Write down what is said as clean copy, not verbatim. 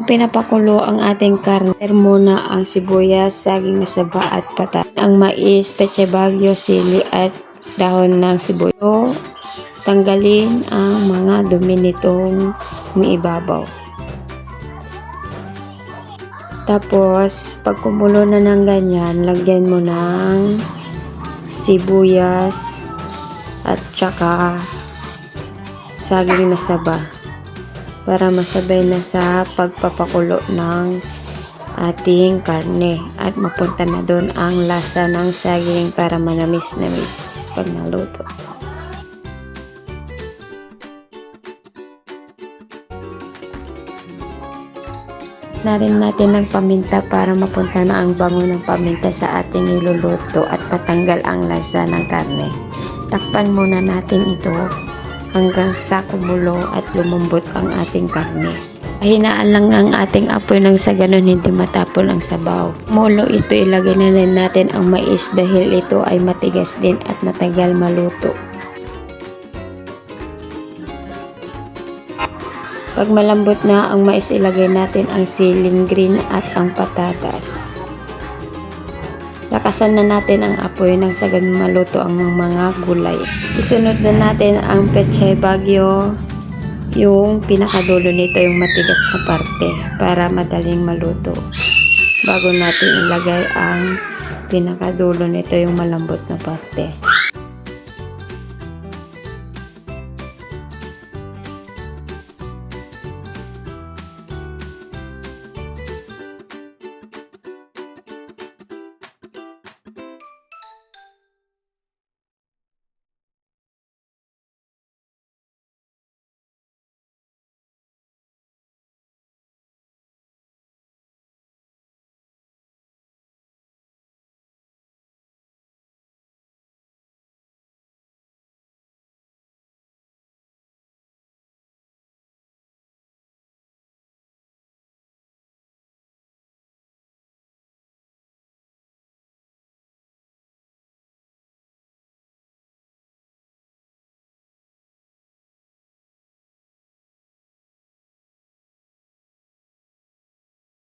Pinapakulo ang ating karne, muna ang sibuyas, saging na saba at patatas, ang mais, petsa bagyo, sili at dahon ng sibuyas. Tanggalin ang mga dumi nitong ibabaw. Tapos, pag kumulo na ng ganyan, lagyan mo ng sibuyas at saka saging na saba para masabay na sa pagpapakulo ng ating karne at mapunta na doon ang lasa ng saging para manamis-namis pag naluto. Na rin natin ng paminta para mapunta na ang bango ng paminta sa ating niluluto at patanggal ang lasa ng karne. Takpan muna natin ito hanggang sa kumulo at lumambot ang ating karne. Hinaan lang ang ating apoy nang sa ganun hindi matapon ang sabaw. Mulo ito, ilagay na rin natin ang mais dahil ito ay matigas din at matagal maluto. Pag malambot na ang mais, ilagay natin ang siling green at ang patatas. Lakasan na natin ang apoy nang sa ganun maluto ang mga gulay. Isunod na natin ang petsa bagyo, yung pinakadulo nito, yung matigas na parte para madaling maluto. Bago natin ilagay ang pinakadulo nito, yung malambot na parte.